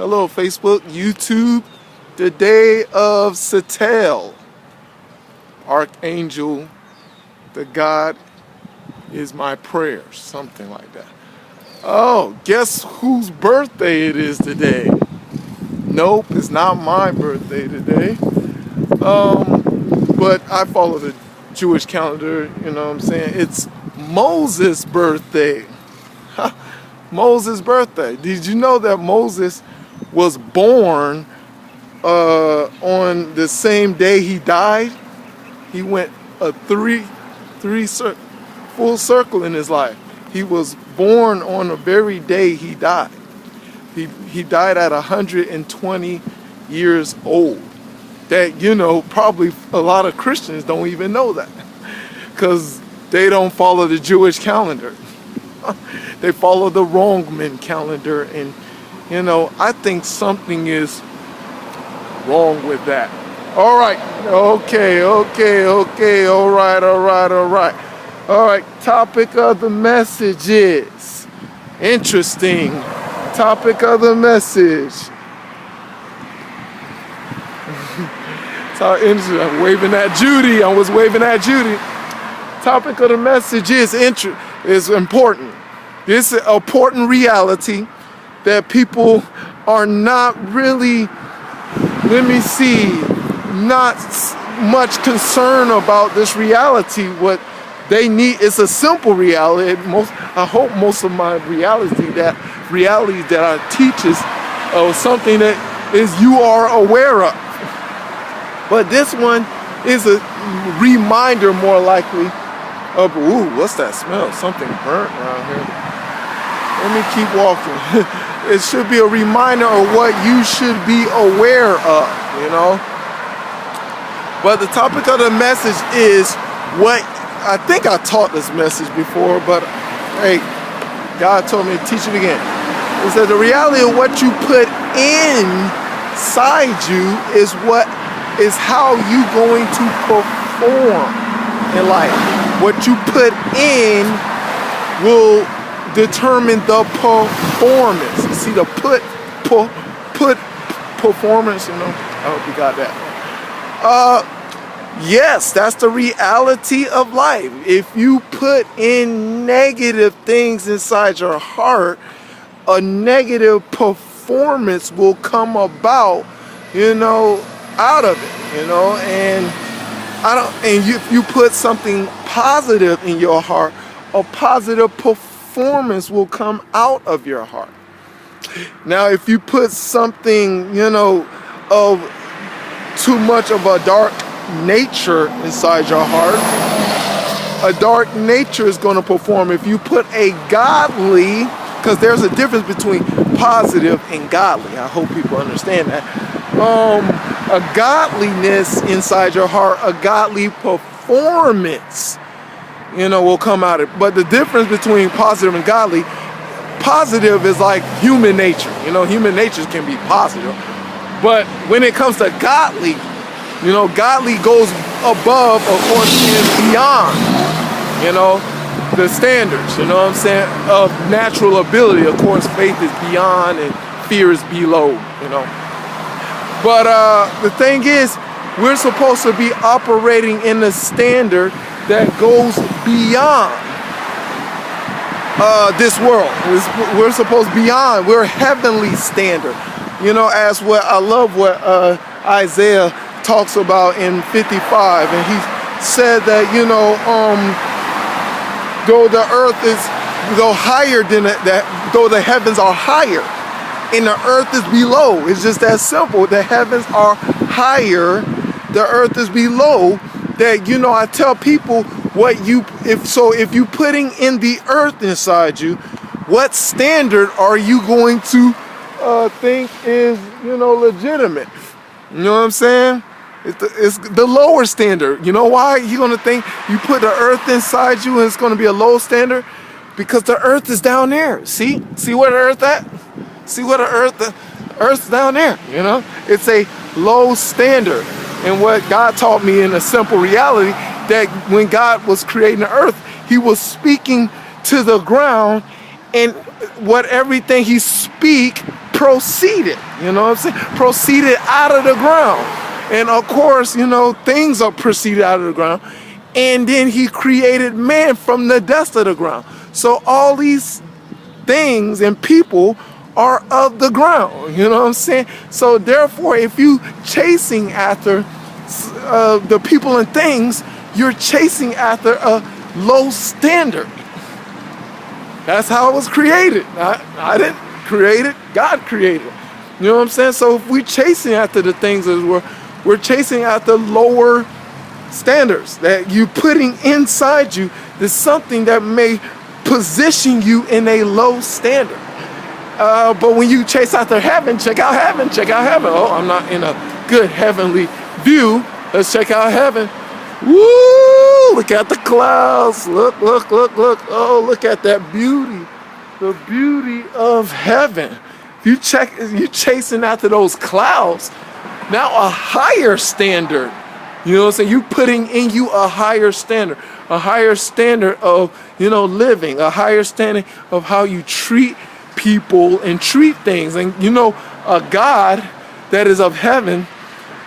Hello, Facebook, YouTube. The day of Satel. Archangel, the God is my prayer. Something like that. Oh, guess whose birthday it is today? Nope, it's not my birthday today. But I follow the Jewish calendar, you know what I'm saying? It's Moses' birthday. Moses' birthday. Did you know that Moses was born on the same day he died? He went a full circle in his life. He was born on the very day he died. He died at 120 years old. That, you know, probably a lot of Christians don't even know that, because they don't follow the Jewish calendar. They follow the Roman calendar, and you know, I think something is wrong with that. All right, okay, all right. Topic of the message is interesting. Topic of the message. I'm waving at Judy. I was waving at Judy. Topic of the message is important. This is an important reality that people are not really, not much concerned about this reality. What they need is a simple reality. I hope most of my realities that I teach is something that you are aware of. But this one is a reminder, more likely, of, ooh, what's that smell? Something burnt around here. Let me keep walking. It should be a reminder of what you should be aware of, you know? But the topic of the message is what, I think I taught this message before, but hey, God told me to teach it again. It said the reality of what you put inside you is how you going to perform in life. What you put in will determine the performance. You see the put performance, you know? I hope you got that. Yes, that's the reality of life. If you put in negative things inside your heart, a negative performance will come about, you know, out of it, you know. And if you put something positive in your heart, a positive performance will come out of your heart. Now, if you put something, you know, of too much of a dark nature inside your heart, a dark nature is going to perform. If you put a godly, because there's a difference between positive and godly. I hope people understand that. A godliness inside your heart, a godly performance, you know, will come out of it. But the difference between positive and godly, positive is like human nature. You know, human nature can be positive. But when it comes to godly, you know, godly goes above, of course, and beyond, you know, the standards, you know what I'm saying, of natural ability. Of course, faith is beyond and fear is below, you know. But the thing is, we're supposed to be operating in a standard that goes beyond this world. We're supposed beyond. We're heavenly standard. You know, as what I love what Isaiah talks about in 55, and he said that, you know, though the earth is higher than that, though the heavens are higher, and the earth is below. It's just that simple. The heavens are higher, the earth is below. That, you know, I tell people if you putting in the earth inside you, what standard are you going to think is, you know, legitimate? You know what I'm saying? It's the lower standard. You know why you're going to think you put the earth inside you and it's going to be a low standard? Because the earth is down there. See where the earth at? See where the earth's down there, you know? It's a low standard. And what God taught me in a simple reality, that when God was creating the earth, he was speaking to the ground, and everything he speak proceeded, you know what I'm saying? Proceeded out of the ground. And of course, you know, things are proceeded out of the ground. And then he created man from the dust of the ground. So all these things and people are of the ground, you know what I'm saying? So therefore, if you chasing after the people and things, you're chasing after a low standard. That's how it was created. I didn't create it, God created it. You know what I'm saying? So if we're chasing after the things of the world, we're chasing after lower standards that you putting inside you. There's something that may position you in a low standard. But when you chase after heaven, check out heaven, check out heaven. Oh, I'm not in a good heavenly view. Let's check out heaven. Woo! Look at the clouds. Look, look, look, look. Oh, look at that beauty. The beauty of heaven. You chasing after those clouds. Now a higher standard. You know what I'm saying? You putting in you a higher standard of, you know, living, a higher standard of how you treat people and treat things. And you know, a God that is of heaven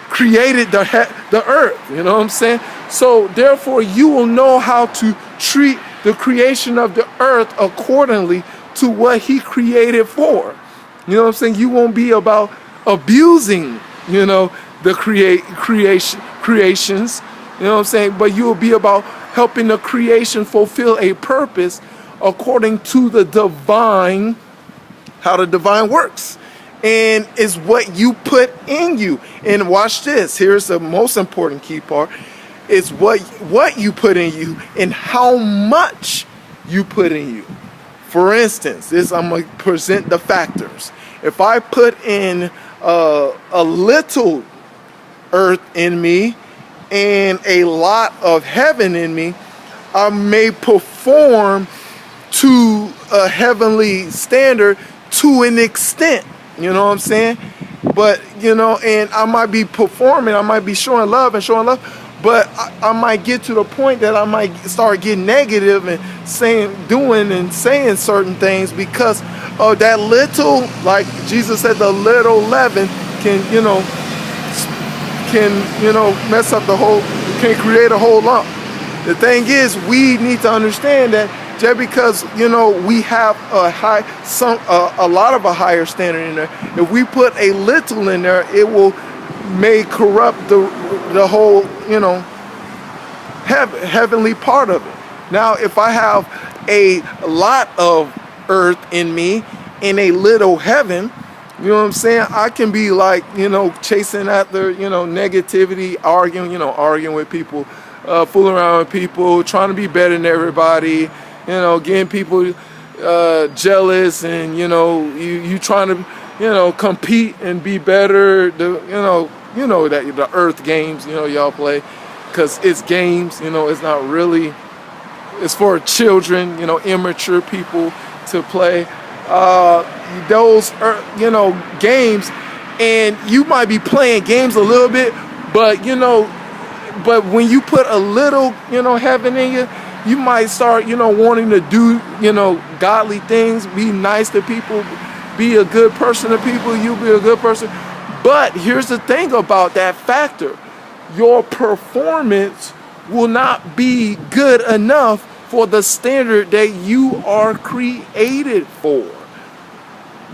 created the earth, you know what I'm saying? So therefore you will know how to treat the creation of the earth accordingly to what he created for. You know what I'm saying? You won't be about abusing, you know, the creations, you know what I'm saying? But you will be about helping the creation fulfill a purpose according to the divine, how the divine works. And is what you put in you. And watch this. Here's the most important key part. It's what you put in you and how much you put in you. For instance, I'm going to present the factors. If I put in a little earth in me and a lot of heaven in me, I may perform to a heavenly standard to an extent. You know what I'm saying? But, you know, and I might be performing, I might be showing love, but I might get to the point that I might start getting negative and doing and saying certain things because of that little, like Jesus said, the little leaven can mess up the whole, can create a whole lump. The thing is, we need to understand that just because, you know, we have a lot of a higher standard in there, if we put a little in there, it may corrupt the whole, you know, heavenly part of it. Now, if I have a lot of earth in me and a little heaven, you know what I'm saying? I can be like, you know, chasing after, you know, negativity, arguing with people, fooling around with people, trying to be better than everybody. You know, getting people jealous, and you trying to, you know, compete and be better. You know that the earth games, you know, y'all play, because it's games. You know, it's not really. It's for children, you know, immature people to play those, you know, games, and you might be playing games a little bit, but you know, but when you put a little, you know, heaven in you. You might start, you know, wanting to do, you know, godly things, be nice to people, be a good person to people, you be a good person. But here's the thing about that factor. Your performance will not be good enough for the standard that you are created for.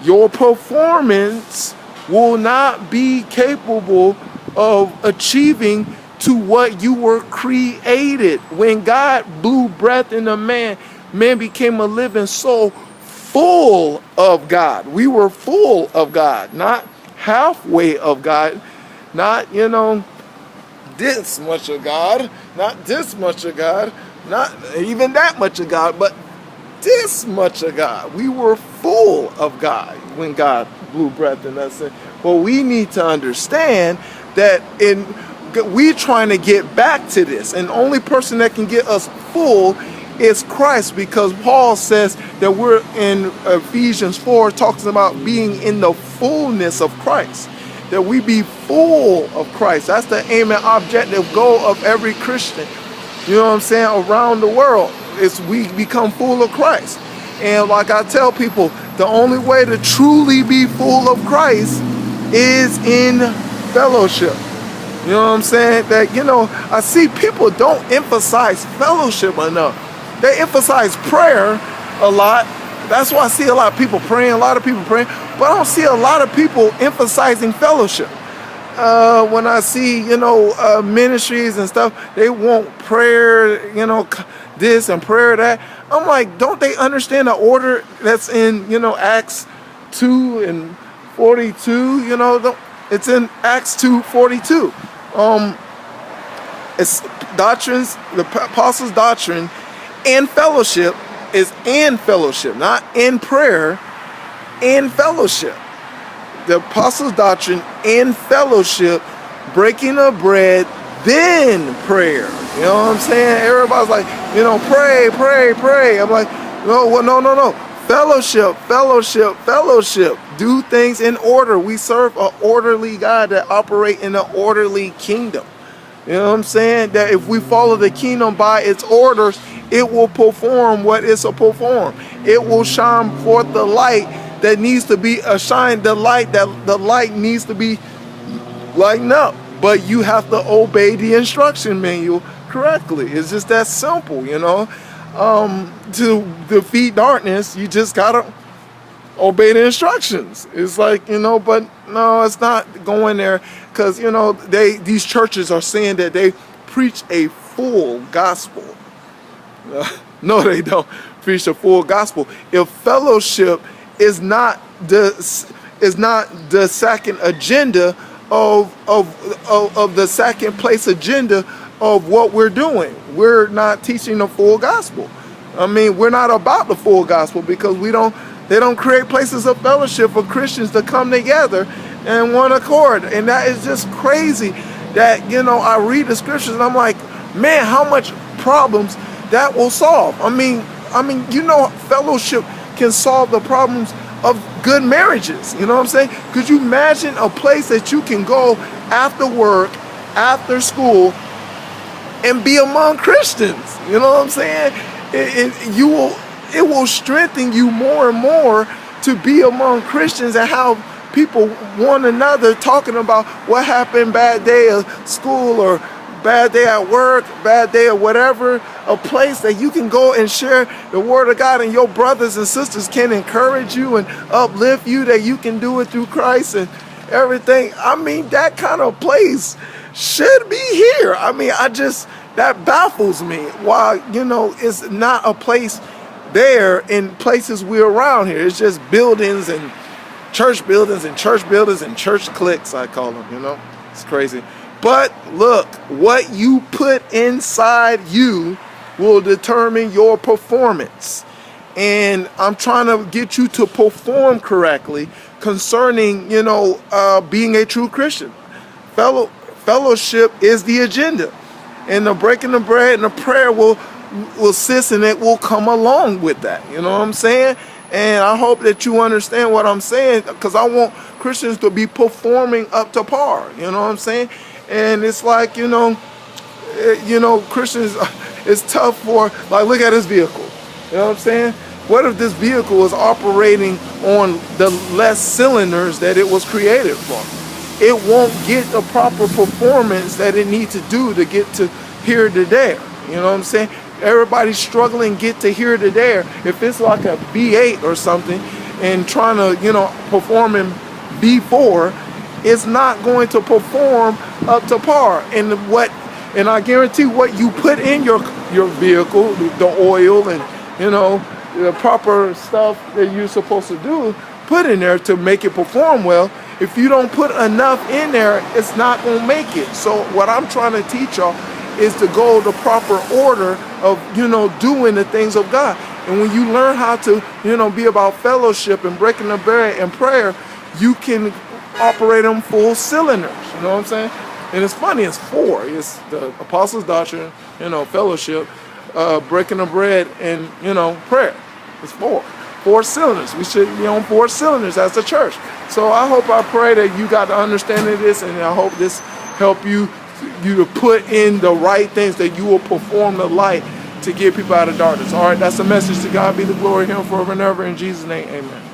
Your performance will not be capable of achieving to what you were created. When God blew breath in a man, man became a living soul full of God. We were full of God, not halfway of God, not, you know, this much of God, not this much of God, not even that much of God, but this much of God. We were full of God when God blew breath in us. But we need to understand that we're trying to get back to this, and the only person that can get us full is Christ, because Paul says that we're in Ephesians 4 talks about being in the fullness of Christ, that we be full of Christ. That's the aim and objective goal of every Christian, you know what I'm saying, around the world, is we become full of Christ. And like I tell people, the only way to truly be full of Christ is in fellowship. You know what I'm saying? That, you know, I see people don't emphasize fellowship enough. They emphasize prayer a lot. That's why I see a lot of people praying, but I don't see a lot of people emphasizing fellowship. When I see, you know, ministries and stuff, they want prayer, you know, this and prayer that. I'm like, don't they understand the order that's in, you know, Acts 2 and 42? You know, it's in Acts 2:42. It's doctrines, the apostles' doctrine, and fellowship is in fellowship, not in prayer, in fellowship. The apostles' doctrine in fellowship, breaking of bread, then prayer. You know what I'm saying? Everybody's like, you know, pray, pray, pray. I'm like, no. Fellowship, fellowship, fellowship. Do things in order. We serve an orderly God that operates in an orderly kingdom. You know what I'm saying? That if we follow the kingdom by its orders, it will perform what it's to perform. It will shine forth the light that needs to be the light needs to be lightened up. But you have to obey the instruction manual correctly. It's just that simple, you know. To defeat darkness, you just gotta obey the instructions. It's like, you know, but no, it's not going there, because, you know, these churches are saying that they preach a full gospel. No, they don't preach a full gospel. If fellowship is not the second agenda of the second place agenda of what we're doing, we're not teaching the full gospel. I mean, we're not about the full gospel, because they don't create places of fellowship for Christians to come together in one accord. And that is just crazy that, you know, I read the scriptures and I'm like, man, how much problems that will solve. I mean, you know, fellowship can solve the problems of good marriages. You know what I'm saying? Could you imagine a place that you can go after work, after school, and be among Christians? You know what I'm saying? It will strengthen you more and more to be among Christians and have people, one another, talking about what happened, bad day of school or bad day at work, bad day or whatever. A place that you can go and share the word of God, and your brothers and sisters can encourage you and uplift you, that you can do it through Christ and everything. I mean, that kind of place should be here. I mean, that baffles me. Why, you know, it's not a place there in places we're around here. It's just buildings and church buildings and church buildings and church cliques, I call them, you know. It's crazy. But look, what you put inside you will determine your performance. And I'm trying to get you to perform correctly concerning, you know, being a true Christian. Fellowship is the agenda. And the breaking the bread and the prayer will assist, and it will come along with that. You know what I'm saying? And I hope that you understand what I'm saying, because I want Christians to be performing up to par. You know what I'm saying? And it's like, you know, Christians, it's tough for, like, look at this vehicle. You know what I'm saying? What if this vehicle is operating on the less cylinders that it was created for? It won't get the proper performance that it needs to do to get to here to there. You know what I'm saying? Everybody's struggling to get to here to there. If it's like a V8 or something and trying to, you know, perform in V4, it's not going to perform up to par. And I guarantee what you put in your vehicle, the oil and, you know, the proper stuff that you're supposed to do, put in there to make it perform well. If you don't put enough in there, it's not going to make it. So what I'm trying to teach y'all is to go the proper order of, you know, doing the things of God. And when you learn how to, you know, be about fellowship and breaking the bread and prayer, you can operate on full cylinders. You know what I'm saying? And it's funny, it's four. It's the apostles' doctrine, you know, fellowship, breaking the bread, and, you know, prayer. It's four cylinders. We should be on 4 cylinders as a church. So I hope, I pray that you got the understanding of this, and I hope this help you to put in the right things, that you will perform the light to get people out of darkness. All right, that's a message. To God be the glory, him forever and ever. In Jesus' name, amen.